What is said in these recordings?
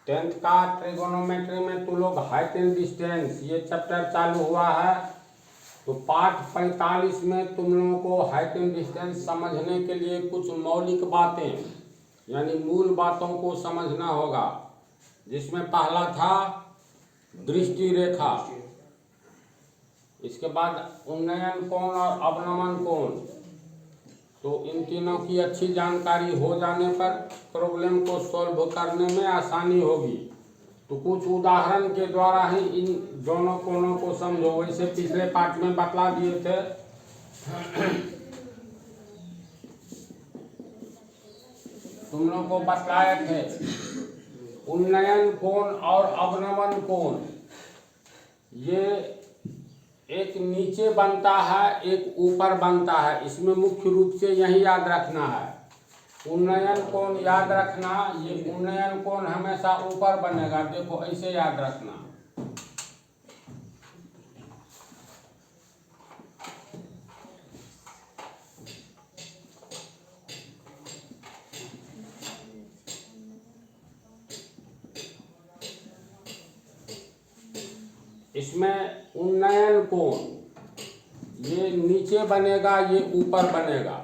Tenth का trigonometry में तुम लोग हाइट एंड डिस्टेंस ये चैप्टर चालू हुआ है। तो पाठ 45 में तुम लोगों को हाइट एंड डिस्टेंस समझने के लिए कुछ मौलिक बातें यानी मूल बातों को समझना होगा, जिसमें पहला था दृष्टि रेखा, इसके बाद उन्नयन कोण और अवनमन कोण। तो इन तीनों की अच्छी जानकारी हो जाने पर प्रॉब्लम को सॉल्व करने में आसानी होगी। तो कुछ उदाहरण के द्वारा ही इन दोनों कोणों को समझो। वैसे पिछले पाठ में बतला दिए थे। तुम लोगों को बतलाए थे उन्नयन कोण और अवनमन कोण, ये एक नीचे बनता है एक ऊपर बनता है। इसमें मुख्य रूप से यही याद रखना है। उन्नयन कोण याद रखना, ये उन्नयन कोण हमेशा ऊपर बनेगा। देखो ऐसे याद रखना। इसमें उन्नयन कोण ये नीचे बनेगा ये ऊपर बनेगा।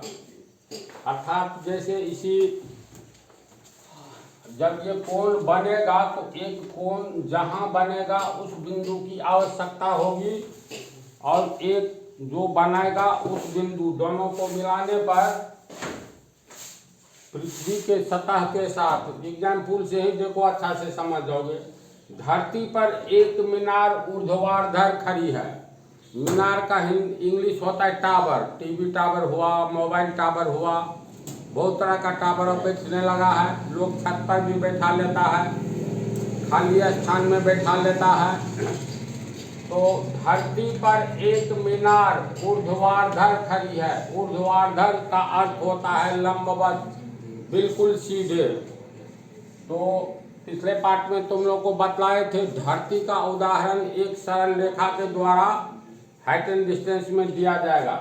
अर्थात जैसे इसी जब ये कोण बनेगा तो एक कोण जहां बनेगा उस बिंदु की आवश्यकता होगी और एक जो बनाएगा उस बिंदु, दोनों को मिलाने पर पृथ्वी के सतह के साथ, एग्जाम्पल से ही देखो अच्छा से समझ जाओगे। धरती पर एक मीनार ऊर्ध्वाधर खड़ी है। मीनार का इंग्लिश होता है टावर। टीवी टावर हुआ, मोबाइल टावर हुआ, बहुत तरह का टावर बैठने लगा है। लोग छत पर भी बैठा लेता है, खाली स्थान में बैठा लेता है। तो धरती पर एक मीनार ऊर्ध्वाधर खड़ी है। ऊर्ध्वाधर का अर्थ होता है लंबवत, बिल्कुल सीधे। तो पिछले पाठ में तुम लोग को बतलाए थे धरती का उदाहरण एक सरल रेखा के द्वारा हाइट एंड डिस्टेंस में दिया जाएगा।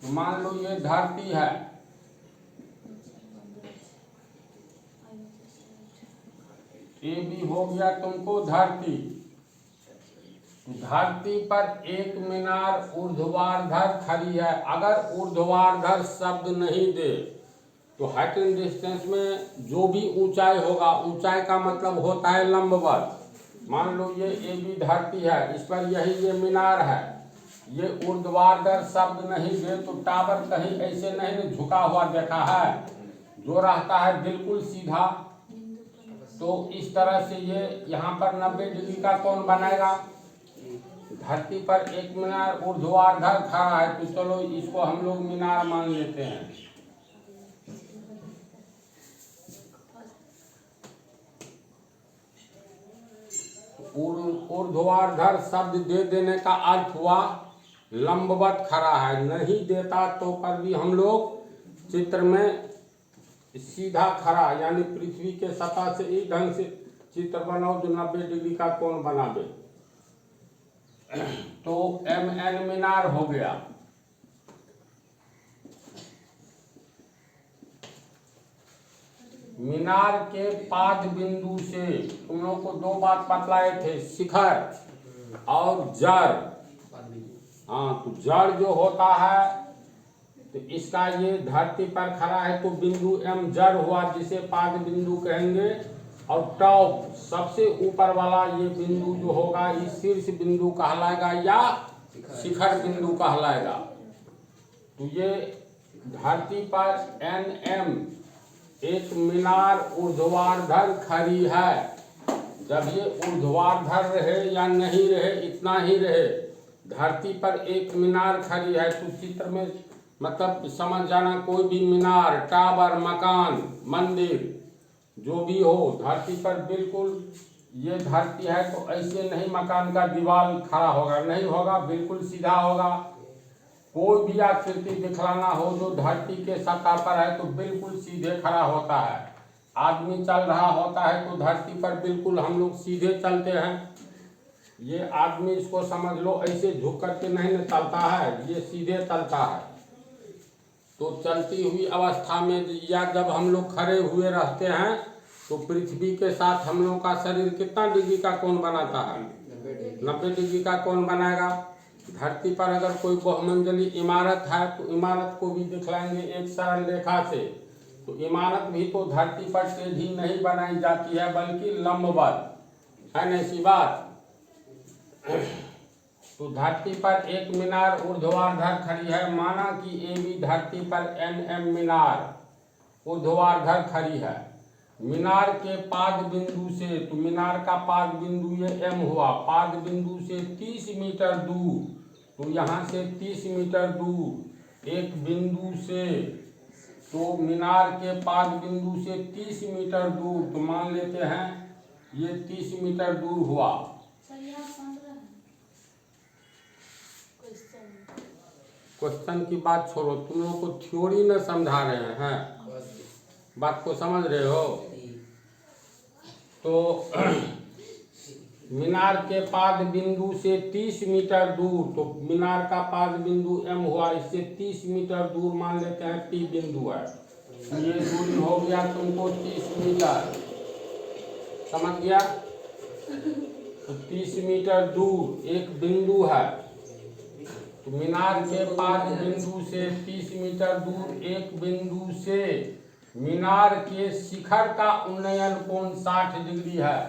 मान लो ये धरती है, ये भी हो गया तुमको धरती। धरती पर एक मीनार ऊर्ध्वाधर खड़ी है। अगर ऊर्ध्वाधर शब्द नहीं दे तो हाइट एंड डिस्टेंस में जो भी ऊंचाई होगा, ऊंचाई का मतलब होता है लंबवत। मान लो ये भी धरती है, इस पर यही ये मीनार है। ये ऊर्ध्वाधर शब्द नहीं दे तो टावर कहीं ऐसे नहीं झुका हुआ देखा है, जो रहता है बिल्कुल सीधा। तो इस तरह से ये यहाँ पर 90 डिग्री का कोण बनाएगा। धरती पर एक मीनार ऊर्ध्वाधर खड़ा है, तो चलो इसको हम लोग मीनार मान लेते हैं। ऊर्ध्वाधर शब्द दे देने का अर्थ हुआ लंबवत खड़ा है। नहीं देता तो पर भी हम लोग चित्र में सीधा खड़ा यानी पृथ्वी के सतह से इस ढंग से चित्र बनाओ जो 90 डिग्री का कोण बनावे। तो MN मीनार हो गया। मीनार के पाद बिंदु से तुम लोग को दो बात बतलाए थे, शिखर और जड़। हाँ, तो जड़ जो होता है तो इसका ये धरती पर खड़ा है तो बिंदु M जड़ हुआ, जिसे पाद बिंदु कहेंगे। और टॉप सबसे ऊपर वाला ये बिंदु जो होगा ये शीर्ष बिंदु कहलाएगा या शिखर बिंदु कहलाएगा। तो ये धरती पर NM एक मीनार ऊर्ध्वाधर खड़ी है। जब ये ऊर्ध्वाधर रहे या नहीं रहे, इतना ही रहे, धरती पर एक मीनार खड़ी है तो चित्र में मतलब समझ जाना कोई भी मीनार, टावर, मकान, मंदिर जो भी हो, धरती पर बिल्कुल ये धरती है तो ऐसे नहीं मकान का दीवार खड़ा होगा, नहीं होगा, बिल्कुल सीधा होगा। कोई भी आकृति दिखलाना हो जो धरती के सतह पर है तो बिल्कुल सीधे खड़ा होता है। आदमी चल रहा होता है तो धरती पर बिल्कुल हम लोग सीधे चलते हैं। ये आदमी इसको समझ लो ऐसे झुक करके नहीं न चलता है, ये सीधे चलता है। तो चलती हुई अवस्था में या जब हम लोग खड़े हुए रहते हैं तो पृथ्वी के साथ हम लोगों का शरीर कितना डिग्री का कोण बनाता है? 90 डिग्री का कोण बनाएगा। धरती पर अगर कोई बहुमंजिली इमारत है तो इमारत को भी दिखलाएंगे एक सरल रेखा से। तो इमारत भी तो धरती पर टेढ़ी नहीं बनाई जाती है बल्कि लंबवत, है ना सी बात। तो धरती पर एक मीनार ऊर्ध्वाधर खड़ी है, माना कि ये भी धरती पर NM मीनार ऊर्ध्वाधर खड़ी है। मीनार के पाद बिंदु से, तो मीनार का पाद बिंदु ये M हुआ, पाद बिंदु से 30 मीटर दूर, तो यहाँ से 30 मीटर दूर एक बिंदु से, तो मीनार के पाद बिंदु से 30 मीटर दूर, तो मान लेते हैं ये 30 मीटर दूर हुआ। क्वेश्चन की बात छोड़ो, तुम लोग को थ्योरी न समझा रहे हैं, बात को समझ रहे हो? तो मीनार के पाद बिंदु से 30 मीटर दूर, तो मीनार का पाद बिंदु M हुआ, इससे 30 मीटर दूर मान लेते हैं P बिंदु है। ये दूरी हो गया तुमको 30 मीटर, समझ गया? तो 30 मीटर दूर एक बिंदु है, तो मीनार के पाद बिंदु से 30 मीटर दूर एक बिंदु से मीनार के शिखर का उन्नयन कोण 60 डिग्री है।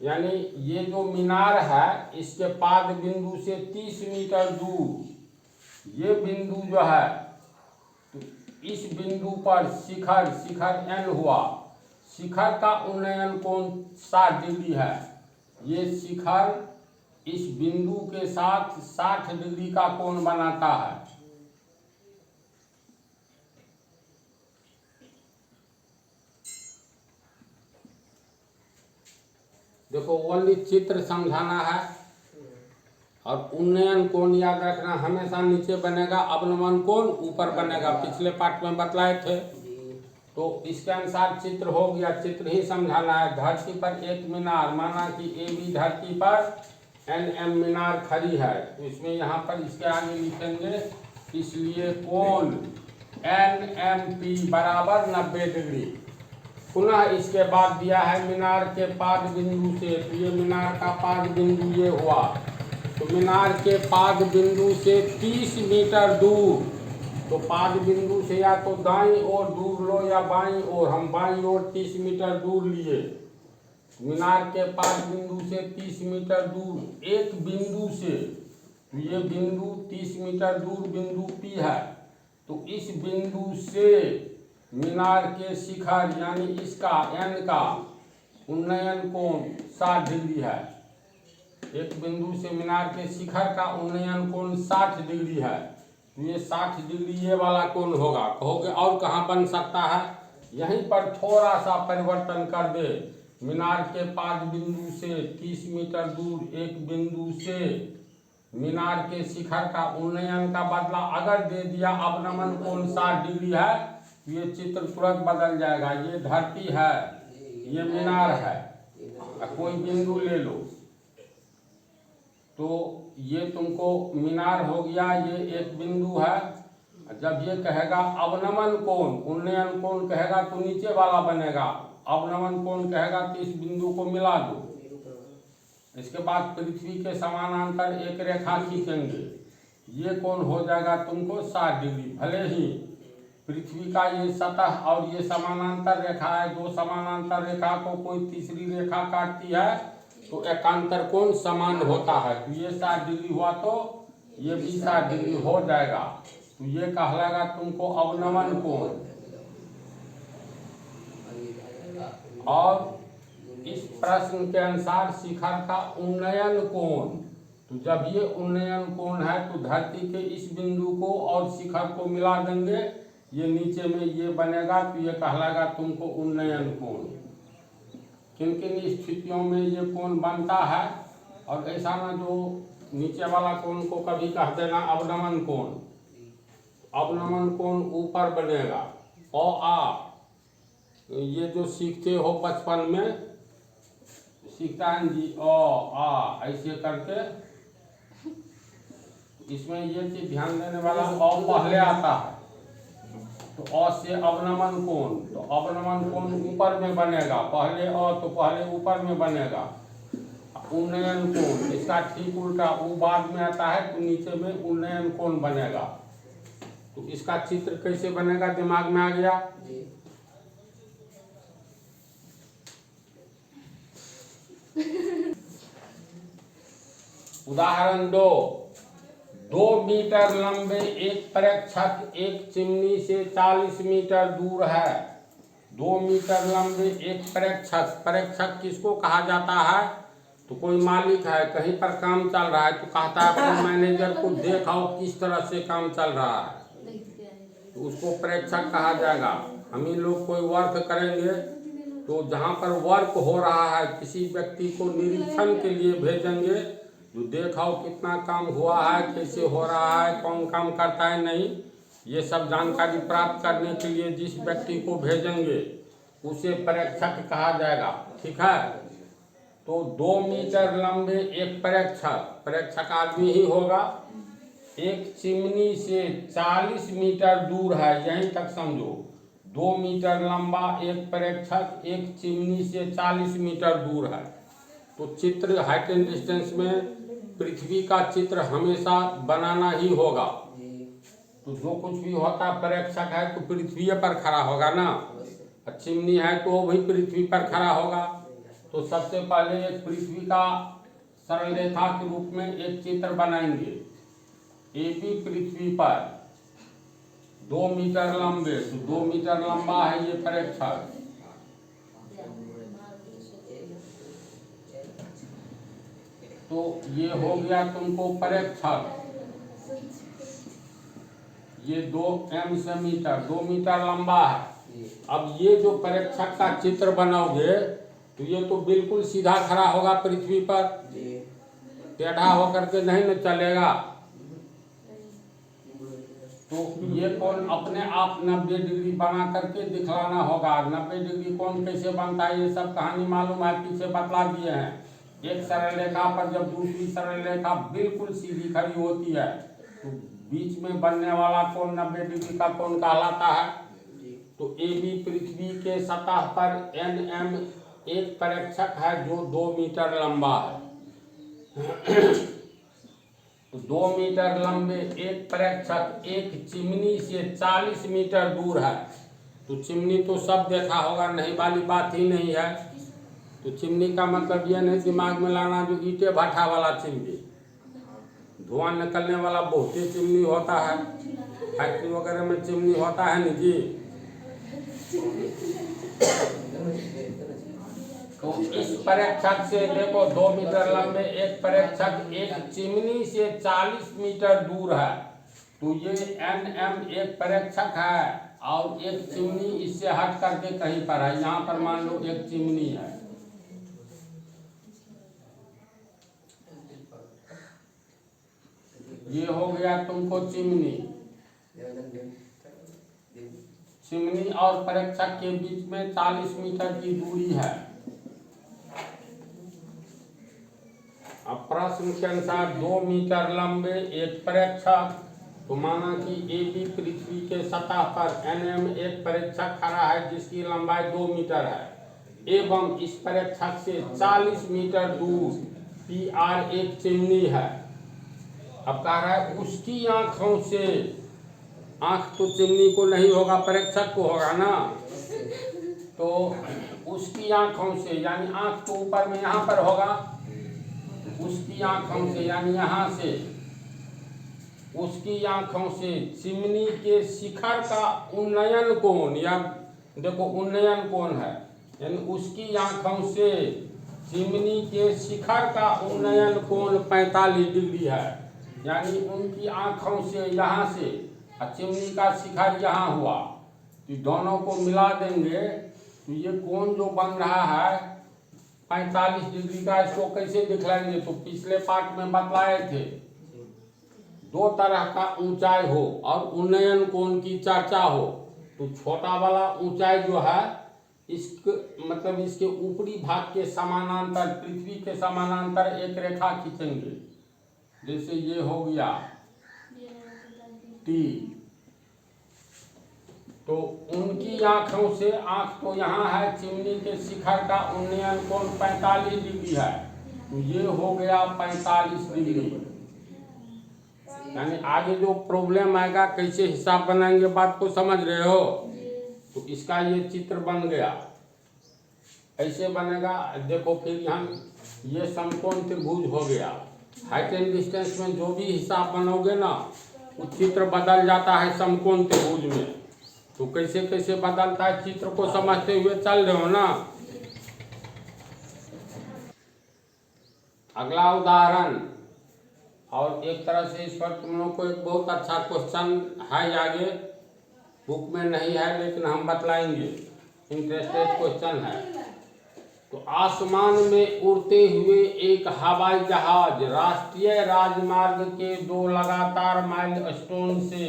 यानी ये जो मीनार है इसके पाद बिंदु से 30 मीटर दूर ये बिंदु जो है, तो इस बिंदु पर शिखर N हुआ, शिखर का उन्नयन कोण 60 डिग्री है। ये शिखर इस बिंदु के साथ 60 डिग्री का कोण बनाता है। देखो ओनली चित्र समझाना है, और उन्नयन कोण याद रखना, हमेशा नीचे बनेगा, अवनमन कोण ऊपर बनेगा, पिछले पार्ट में बतलाए थे। तो इसके अनुसार चित्र हो गया, चित्र ही समझाना है। धरती पर एक मीनार, माना कि ये भी धरती पर NM मीनार खड़ी है, तो इसमें यहाँ पर इसके आगे लिखेंगे, इसलिए कोण NMP बराबर 90 डिग्री। पुनः इसके बाद दिया है मीनार के पाद बिंदु से, तो ये मीनार का पाद बिंदु ये हुआ, तो मीनार के पाद बिंदु से 30 मीटर दूर, तो पाद बिंदु से या तो दाईं ओर दूर लो या बाईं ओर, हम बाईं ओर 30 मीटर दूर लिए। मीनार के पाद बिंदु से 30 मीटर दूर एक बिंदु से, तो ये बिंदु 30 मीटर दूर बिंदु P है, तो इस बिंदु से मीनार के शिखर यानी इसका N का उन्नयन कोण 60 डिग्री है। एक बिंदु से मीनार के शिखर का उन्नयन कोण 60 डिग्री है, तो ये 60 डिग्री ये वाला कोण होगा। कहोगे और कहाँ बन सकता है? यहीं पर थोड़ा सा परिवर्तन कर दे, मीनार के पाद बिंदु से 30 मीटर दूर एक बिंदु से मीनार के शिखर का उन्नयन का बदला अगर दे दिया अवनमन कोण 60 डिग्री है, ये चित्र तुरंत बदल जाएगा। ये धरती है, ये मीनार है, कोई बिंदु ले लो, तो ये तुमको मीनार हो गया, ये एक बिंदु है। जब ये कहेगा अवनमन कोण, उन्नयन कोण कहेगा तो नीचे वाला बनेगा, अवनमन कोण कहेगा तो इस बिंदु को मिला दो। इसके बाद पृथ्वी के समानांतर एक रेखा खींचेंगे, ये कोण हो जाएगा तुमको 60 डिग्री। भले ही पृथ्वी का ये सतह और ये समानांतर रेखा है, दो समानांतर रेखा को कोई तीसरी रेखा काटती है तो एकांतर कोण समान होता है, तो ये 60 डिग्री हुआ तो ये भी 60 डिग्री हो जाएगा, तो ये कहलाएगा तुमको अवनमन कोण। और इस प्रश्न के अनुसार शिखर का उन्नयन कोण, तो जब ये उन्नयन कोण है तो धरती के इस बिंदु को और शिखर को मिला देंगे, ये नीचे में ये बनेगा, तो ये कहलाएगा तुमको उन्नयन कोण। किन किन स्थितियों में ये कोण बनता है, और ऐसा ना जो नीचे वाला कोण को कभी कह देना अवनमन कोण। अवनमन कोण ऊपर बनेगा, ये जो सीखते हो बचपन में, सीखता है जी ऐसे करके, इसमें ये चीज ध्यान देने वाला पहले आता है, तो अ से अवनमन कोण, तो अवनमन कोण ऊपर में बनेगा, पहले अ तो पहले ऊपर में बनेगा। उन्नयन कोण इसका ठीक उल्टा, वो बाद में आता है तो नीचे में उन्नयन कोण बनेगा। तो इसका चित्र कैसे बनेगा दिमाग में आ गया? उदाहरण 2 मीटर लंबे एक प्रेक्षक एक चिमनी से 40 मीटर दूर है। 2 मीटर लंबे एक प्रेक्षक, प्रेक्षक किसको कहा जाता है? तो कोई मालिक है, कहीं पर काम चल रहा है तो कहता है अपने मैनेजर को देखाओ किस तरह से काम चल रहा है, तो उसको प्रेक्षक कहा जाएगा। हम ही लोग कोई वर्क करेंगे तो जहाँ पर वर्क हो रहा है किसी व्यक्ति को निरीक्षण के लिए भेजेंगे, तो देखाओ कितना काम हुआ है, कैसे हो रहा है, कौन काम करता है नहीं, ये सब जानकारी प्राप्त करने के लिए जिस व्यक्ति को भेजेंगे उसे प्रेक्षक कहा जाएगा। ठीक है, तो 2 मीटर लंबे एक प्रेक्षक, प्रेक्षक आदमी ही होगा, एक चिमनी से 40 मीटर दूर है, यहीं तक समझो। 2 मीटर लंबा एक प्रेक्षक एक चिमनी से 40 मीटर दूर है। तो चित्र हाइट एंड डिस्टेंस में पृथ्वी का चित्र हमेशा बनाना ही होगा। तो जो कुछ भी होता प्रेक्षक है तो पृथ्वी पर खड़ा होगा ना, चिमनी है तो वो भी पृथ्वी पर खड़ा होगा। तो सबसे पहले एक पृथ्वी का सरल रेखा के रूप में एक चित्र बनाएंगे। AB पृथ्वी पर 2 मीटर लंबे, तो 2 मीटर लंबा है ये प्रेक्षक। तो ये हो गया तुमको प्रेक्षक, ये 2 मीटर 2 मीटर लंबा है। अब ये जो प्रेक्षक का चित्र बनाओगे तो ये तो बिल्कुल सीधा खड़ा होगा पृथ्वी पर, टेढ़ा होकर के नहीं न चलेगा। तो ये कोण अपने आप 90 डिग्री बना करके दिखलाना होगा। 90 डिग्री कोण कैसे बनता है ये सब कहानी मालूम है, पीछे बतला दिए हैं। एक सरल रेखा पर जब दूसरी सरल रेखा बिल्कुल सीधी खड़ी होती है तो बीच में बनने वाला कोण 90 डिग्री का कोण कहलाता है। तो AB पृथ्वी के सतह पर NM एक प्रेक्षक है जो 2 मीटर लंबा है। तो 2 मीटर लंबे एक प्रेक्षक एक चिमनी से 40 मीटर दूर है। तो चिमनी तो सब देखा होगा, नहीं वाली बात ही नहीं है। तो चिमनी का मतलब यह नहीं दिमाग में लाना जो ईंटे भट्ठा वाला चिमनी, धुआं निकलने वाला बहुत ही चिमनी होता है, फैक्ट्री वगैरह में चिमनी होता है ना जी। तो इस प्रेक्षक से देखो 2 मीटर लंबे एक प्रेक्षक एक चिमनी से 40 मीटर दूर है। तो ये NM एक प्रेक्षक है और एक चिमनी इससे हट करके कहीं पर है, यहाँ पर मान लो एक चिमनी है। ये हो गया तुमको चिमनी। चिमनी और प्रेक्षक के बीच में 40 मीटर की दूरी है। अब प्रश्न के अनुसार 2 मीटर लंबे एक प्रेक्षक, तो माना कि AB पृथ्वी के सतह पर NM एक प्रेक्षक खड़ा है जिसकी लंबाई 2 मीटर है एवं इस प्रेक्षक से 40 मीटर दूर PR एक चिमनी है। अब कह रहा है उसकी आंखों से, आंख तो चिमनी को नहीं होगा प्रेक्षक को होगा ना, तो उसकी आंखों से यानी आंख तो ऊपर में यहाँ पर होगा, उसकी आंखों से यानी यहाँ से, उसकी आंखों से चिमनी के शिखर का उन्नयन कोण, या देखो उन्नयन कोण है यानी उसकी आंखों से चिमनी के शिखर का उन्नयन कोण 45 डिग्री है। यानी उनकी आंखों से यहाँ से और चिमनी का शिखर यहाँ हुआ, तो दोनों को मिला देंगे तो ये कोण जो बन रहा है 45 डिग्री का। इसको कैसे दिखलाएंगे? तो पिछले पार्ट में बतलाए थे, 2 तरह का ऊंचाई हो और उन्नयन कोण की चर्चा हो। तो छोटा वाला ऊंचाई जो है इसके मतलब इसके ऊपरी भाग के समानांतर, पृथ्वी के समानांतर एक रेखा खींचेंगे, जैसे ये हो गया T। तो उनकी आँखों से, आँख तो यहाँ है, चिमनी के शिखर का उन्नयन कोण 45 डिग्री है, तो ये हो गया 45 डिग्री। यानी आगे जो प्रॉब्लम आएगा कैसे हिसाब बनाएंगे, बात को समझ रहे हो। तो इसका ये चित्र बन गया, ऐसे बनेगा। देखो फिर यहाँ ये समकोण त्रिभुज हो गया। हाइट एंड डिस्टेंस में जो भी हिसाब बनोगे ना, वो चित्र बदल जाता है समकोण त्रिभुज में। तो कैसे कैसे बदलता है, चित्र को समझते हुए चल रहे हो ना। अगला उदाहरण, और एक तरह से इस पर तुम लोग को एक बहुत अच्छा क्वेश्चन है, आगे बुक में नहीं है लेकिन हम बतलाएंगे, इंटरेस्टेड क्वेश्चन है। तो आसमान में उड़ते हुए एक हवाई जहाज राष्ट्रीय राजमार्ग के 2 लगातार माइलस्टोन से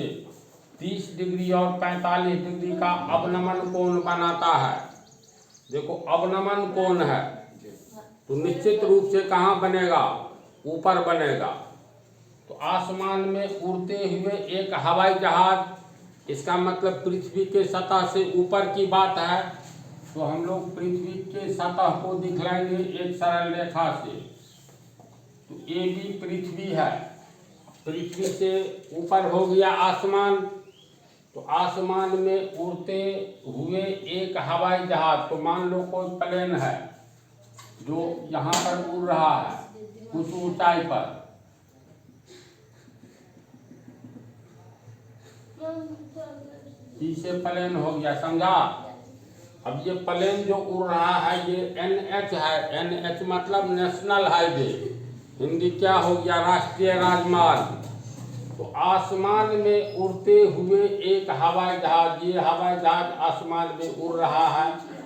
30 डिग्री और 45 डिग्री का अवनमन कोण बनाता है। देखो अवनमन कोण है तो निश्चित रूप से कहाँ बनेगा, ऊपर बनेगा। तो आसमान में उड़ते हुए एक हवाई जहाज, इसका मतलब पृथ्वी के सतह से ऊपर की बात है। तो हम लोग पृथ्वी के सतह को दिखलाएंगे एक सरल रेखा से। तो ये भी पृथ्वी है, पृथ्वी से ऊपर हो गया आसमान। तो आसमान में उड़ते हुए एक हवाई जहाज, तो मान लो कोई प्लेन है जो यहाँ पर उड़ रहा है कुछ ऊंचाई पर। इसे प्लेन हो गया, समझा। अब ये प्लेन जो उड़ रहा है ये NH है, NH मतलब नेशनल हाईवे, हिंदी क्या हो गया, राष्ट्रीय राजमार्ग। तो आसमान में उड़ते हुए एक हवाई जहाज, ये हवाई जहाज आसमान में उड़ रहा है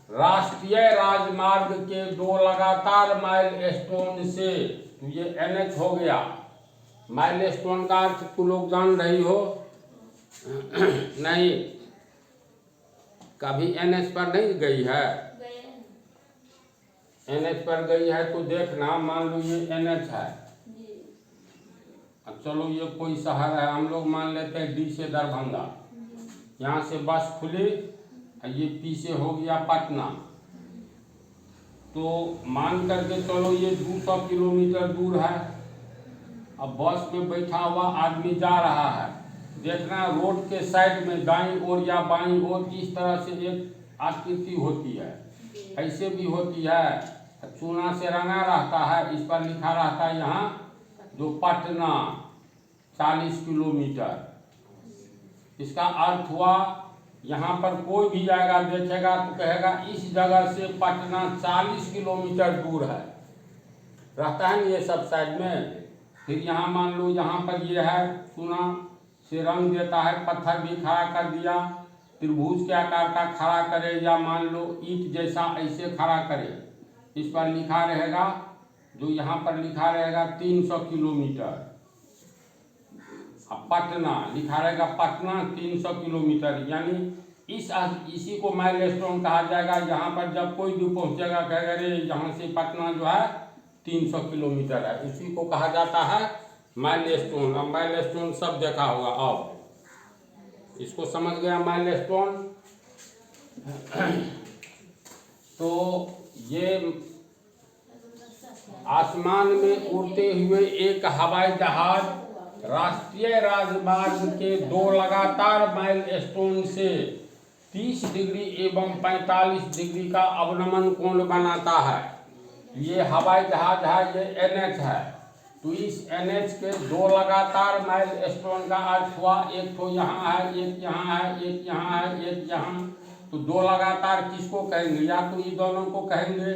राष्ट्रीय राजमार्ग के 2 लगातार माइलस्टोन से। तो ये NH हो गया। माइलस्टोन का अर्थ तुम लोग जान रही हो नहीं, कभी NH पर नहीं गई है, NH पर गई है तो देखना। मान लो ये NH है, अब चलो ये कोई शहर है, हम लोग मान लेते हैं D से दरभंगा, यहाँ से बस खुली, ये P से हो गया पटना। तो मान करके चलो ये 200 किलोमीटर दूर है। अब बस में बैठा हुआ आदमी जा रहा है, देखना रोड के साइड में दाईं ओर या बाईं ओर इस तरह से एक आकृति होती है, ऐसे भी होती है, चूना से रंगा रहता है, इस पर लिखा रहता है यहाँ जो पटना 40 किलोमीटर। इसका अर्थ हुआ यहाँ पर कोई भी आएगा देखेगा तो कहेगा इस जगह से पटना 40 किलोमीटर दूर है, रहता है ना ये सब साइड में। फिर यहाँ मान लो यहाँ पर ये है, चूना से रंग देता है, पत्थर भी खड़ा कर दिया, त्रिभुज के आकार का खड़ा करे, या मान लो ईंट जैसा ऐसे खड़ा करे, इस पर लिखा रहेगा, जो यहाँ पर लिखा रहेगा 300 किलोमीटर। अब पटना लिखा रहेगा, पटना 300 किलोमीटर, यानी इसी को माइलस्टोन कहा जाएगा। यहाँ पर जब कोई भी पहुँचेगा कहेगा रे यहाँ से पटना जो है 300 किलोमीटर है, इसी को कहा जाता है माइलस्टोन। अब माइलस्टोन सब देखा होगा, अब इसको समझ गया माइलस्टोन। तो ये आसमान में उड़ते हुए एक हवाई जहाज राष्ट्रीय राजमार्ग के 2 लगातार माइलस्टोन से 30 डिग्री एवं 45 डिग्री का अवनमन कोण बनाता है। ये हवाई जहाज है, ये NH है। तो इस NH के 2 लगातार माइलस्टोन का अर्थ हुआ, एक तो यहाँ है, एक यहाँ है, एक यहाँ है, एक यहाँ। तो 2 लगातार किसको कहेंगे, या तो ये दोनों को कहेंगे,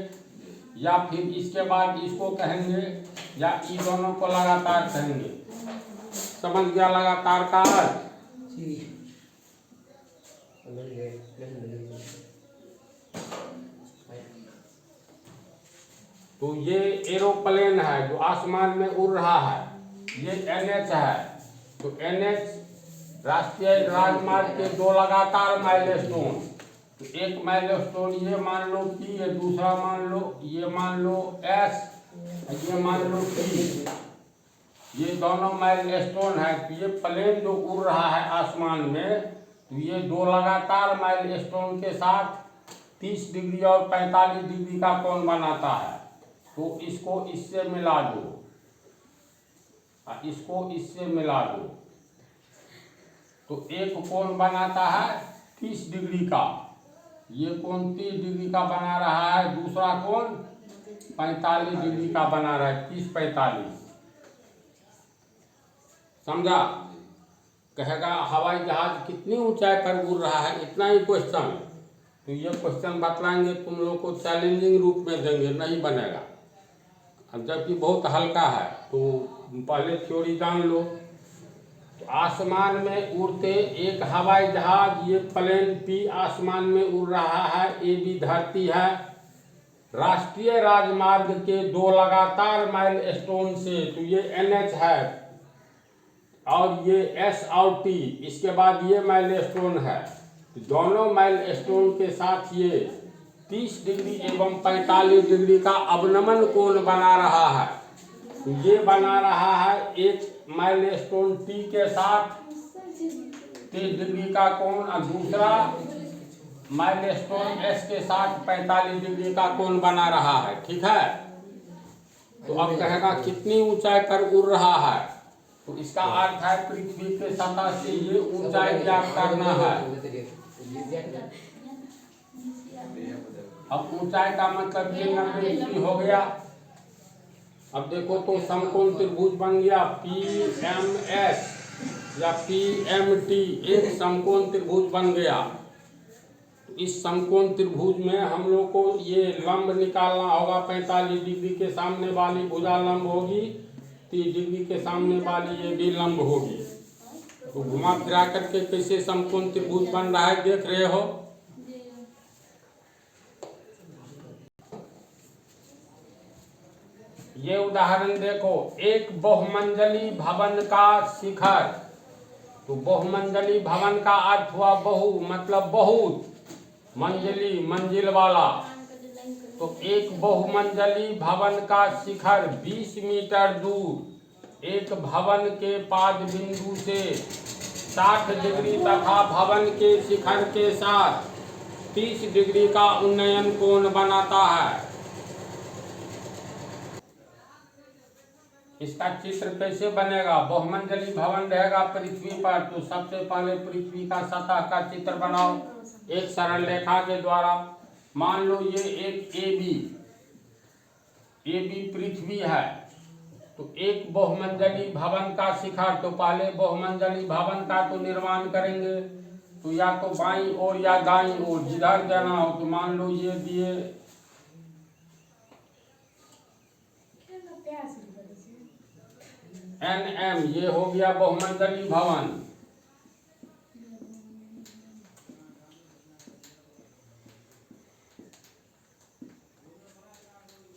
या फिर इसके बाद इसको कहेंगे, या ये दोनों को लगातार कहेंगे। समझ गया लगातार का अर्थ। तो ये एरोप्लेन है जो आसमान में उड़ रहा है, ये NH है। तो NH राष्ट्रीय राजमार्ग के 2 लगातार माइलस्टोन। तो एक माइलस्टोन ये मान लो P, ये दूसरा मान लो, ये मान लो S, ये मान लो T, ये दोनों माइलस्टोन है। तो ये प्लेन जो उड़ रहा है आसमान में, तो ये दो लगातार माइलस्टोन के साथ 30 डिग्री और 45 डिग्री का कोण बनाता है। तो इसको इससे मिला दो, इसको इससे मिला दो, तो एक कोण बनाता है 30 डिग्री का, ये कोण 30 डिग्री का बना रहा है, दूसरा कोण 45 डिग्री का बना रहा है, 30-45। समझा? कहेगा हवाई जहाज कितनी ऊंचाई पर उड़ रहा है, इतना ही क्वेश्चन। तो ये क्वेश्चन बतलाएंगे, तुम लोग को चैलेंजिंग रूप में देंगे, नहीं बनेगा। अब जबकि बहुत हल्का है, तो पहले थ्योरी जान लो। तो आसमान में उड़ते एक हवाई जहाज, ये प्लेन पी आसमान में उड़ रहा है, ए बी धरती है, राष्ट्रीय राजमार्ग के दो लगातार माइलस्टोन से, तो ये NH है और ये S और T, इसके बाद ये माइलस्टोन है। तो दोनों माइलस्टोन के साथ ये 30 डिग्री एवं 45 डिग्री का अवनमन कोण बना रहा है। तो ये बना रहा है एक माइलस्टोन T के साथ 30 डिग्री का कोण और दूसरा माइलस्टोन S के साथ 45 डिग्री का कोण बना रहा है। ठीक है? तो अब कहेगा कितनी ऊंचाई पर उड़ रहा है, तो इसका अर्थ है पृथ्वी के सतह से ये ऊंचाई ज्ञात करना है। अब ऊंचाई का मतलब ये 90 डिग्री हो गया। अब देखो तो समकोण त्रिभुज बन गया PMS या PMT, एक समकोण त्रिभुज बन गया। तो इस समकोण त्रिभुज में हम लोग को ये लंब निकालना होगा, 45 डिग्री के सामने वाली भुजा लंब होगी, 30 डिग्री के सामने वाली ये भी लंब होगी। तो घुमा फिरा करके कैसे समकोण त्रिभुज बन रहा है देख रहे हो। ये उदाहरण देखो, एक बहुमंजिली भवन का शिखर। तो बहुमंजिली भवन का अर्थ हुआ बहु, मतलब बहुत, मंजिली मंजिल वाला। तो एक बहुमंजिली भवन का शिखर 20 मीटर दूर एक भवन के पाद बिंदु से 60 डिग्री तथा भवन के शिखर के साथ 30 डिग्री का उन्नयन कोण बनाता है। इसका चित्र कैसे बनेगा? बहुमंजिली भवन रहेगा पृथ्वी पर, तो सबसे पहले पृथ्वी का सतह का चित्र बनाओ एक सरल रेखा के द्वारा। मान लो ये एक AB पृथ्वी है। तो एक बहुमंजिली भवन का शिखर, तो पहले बहुमंजिली भवन का तो निर्माण करेंगे, तो या तो बाईं ओर या दाईं ओर, जिधर जाना हो। तो मान लो ये दिए NM, ये हो गया बहुमंजिली भवन।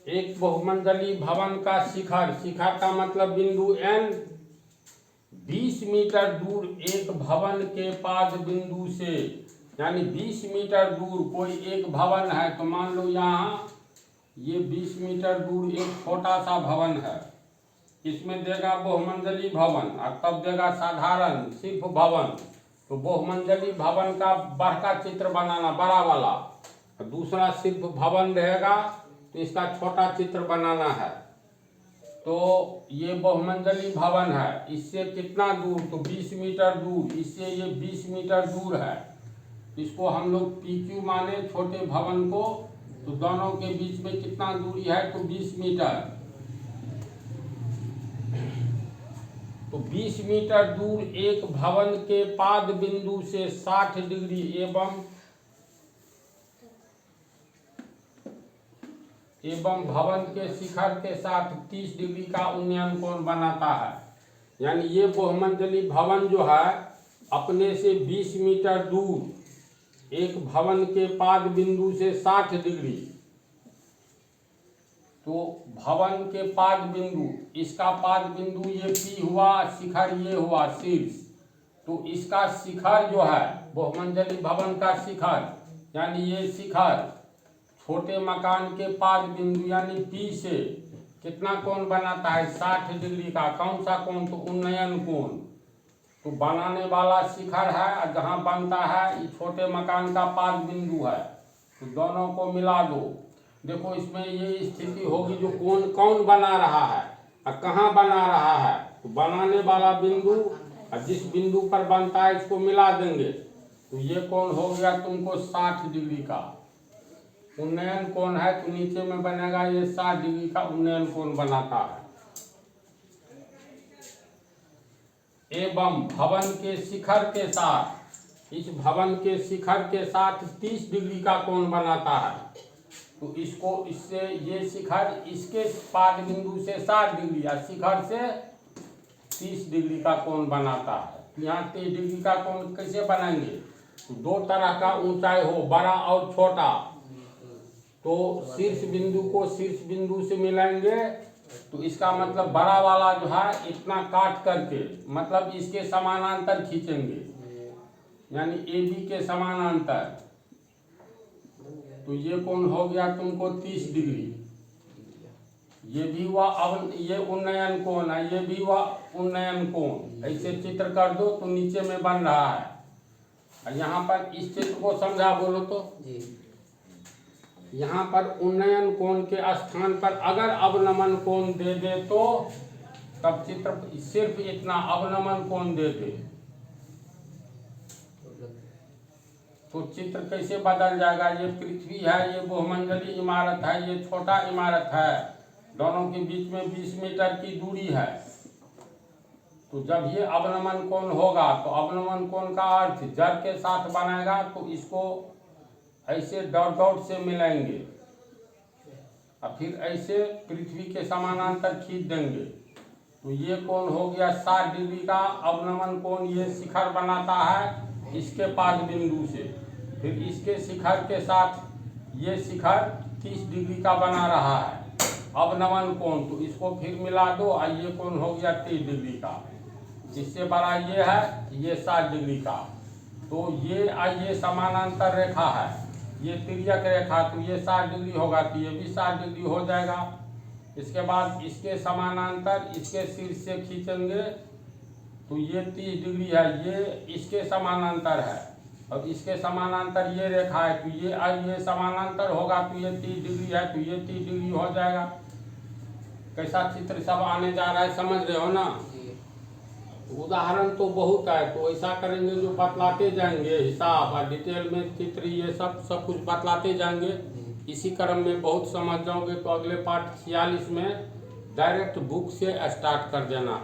एक बहुमंजिली भवन का शिखर, शिखर का मतलब बिंदु N 20 मीटर दूर एक भवन के पाद बिंदु से, यानी 20 मीटर दूर कोई एक भवन है। तो मान लो यहाँ ये 20 मीटर दूर एक छोटा सा भवन है, इसमें देगा बहुमंजिली भवन, और तब देगा साधारण सिर्फ भवन। तो बहुमंजिली भवन का बड़का चित्र बनाना, बड़ा वाला, और दूसरा सिर्फ भवन रहेगा, तो इसका छोटा चित्र बनाना है। तो ये बहुमंजिली भवन है, इससे कितना दूर? तो 20 मीटर दूर, इससे ये 20 मीटर दूर है। इसको हम लोग PQ माने छोटे भवन को, तो दोनों के बीच में कितना दूरी है? तो 20 मीटर। तो 20 मीटर दूर एक भवन के पाद बिंदु से 60 डिग्री एवं भवन के शिखर के साथ 30 डिग्री का उन्नयन कोण बनाता है। यानी ये बहुमंजिली भवन जो है अपने से 20 मीटर दूर एक भवन के पाद बिंदु से 60 डिग्री, तो भवन के पाद बिंदु, इसका पाद बिंदु ये P हुआ, शिखर ये हुआ शीर्ष। तो इसका शिखर जो है बहुमंजिली भवन का शिखर, यानी ये शिखर छोटे मकान के पाद बिंदु यानी P से कितना कोण बनाता है? 60 डिग्री का। कौन सा कोण? तो उन्नयन कोण। तो बनाने वाला शिखर है और जहाँ बनता है ये छोटे मकान का पाद बिंदु है, तो दोनों को मिला दो। देखो इसमें ये स्थिति होगी जो कौन बना रहा है और कहाँ बना रहा है, तो बनाने वाला बिंदु और जिस बिंदु पर बनता है इसको मिला देंगे, तो ये कोण हो गया तुमको 60 डिग्री का उन्नयन कोण है। तो नीचे में बनेगा ये 60 डिग्री का उन्नयन कोण बनाता है। एवं भवन के शिखर के साथ, इस भवन के शिखर के साथ 30 डिग्री का कोण बनाता है। तो इसको इससे ये शिखर इसके पाद बिंदु से 60 डिग्री और शिखर से 30 डिग्री का कोण बनाता है। तो यहाँ 30 डिग्री का कोण कैसे बनाएंगे, तो दो तरह का ऊंचाई हो, बड़ा और छोटा। तो शीर्ष बिंदु को शीर्ष बिंदु से मिलाएंगे, तो इसका मतलब बड़ा वाला जो है इतना काट करके मतलब इसके समानांतर खींचेंगे, यानी AB के समानांतर। तो ये कोण हो गया तुमको 30 डिग्री। ये भी हुआ, अब ये उन्नयन कोण है, ये भी हुआ उन्नयन कोण। ऐसे चित्र कर दो तो नीचे में बन रहा है। और यहाँ पर इस चित्र को समझा बोलो तो यहाँ पर उन्नयन कोण के स्थान पर अगर अवनमन कोण दे दे तो तब चित्र सिर्फ इतना अवनमन कोण दे दे तो चित्र कैसे बदल जाएगा। ये पृथ्वी है, ये बहुमंजिली इमारत है, ये छोटा इमारत है, दोनों के बीच में 20 मीटर की दूरी है। तो जब ये अवनमन कोण होगा तो अवनमन कोण का अर्थ जड़ के साथ बनाएगा, तो इसको ऐसे डॉट डॉट से मिलाएंगे और फिर ऐसे पृथ्वी के समानांतर खींच देंगे। तो ये कोण हो गया 60 डिग्री का अवनमन कोण। ये शिखर बनाता है इसके पाद बिंदु से, फिर इसके शिखर के साथ ये शिखर 30 डिग्री का बना रहा है अवनमन कोण। तो इसको फिर मिला दो और ये कोण हो गया 30 डिग्री का। जिससे बड़ा ये है, ये 60 डिग्री का। तो ये समानांतर रेखा है, ये तिर्यक रेखा, तो ये 60 डिग्री होगा, तो ये भी 60 डिग्री हो जाएगा। इसके बाद इसके समानांतर इसके शीर्ष से खींचेंगे, तो ये 30 डिग्री है, ये इसके समानांतर है और इसके समानांतर ये रेखा है, तो ये समानांतर होगा, तो ये 30 डिग्री है, तो ये 30 डिग्री हो जाएगा। कैसा चित्र सब आने जा रहा है, समझ रहे हो ना। उदाहरण तो बहुत है, तो ऐसा करेंगे जो बतलाते जाएंगे हिसाब और डिटेल में चित्र, ये सब कुछ बतलाते जाएंगे। इसी क्रम में बहुत समझ जाओगे। तो अगले पाठ 46 में डायरेक्ट बुक से स्टार्ट कर देना।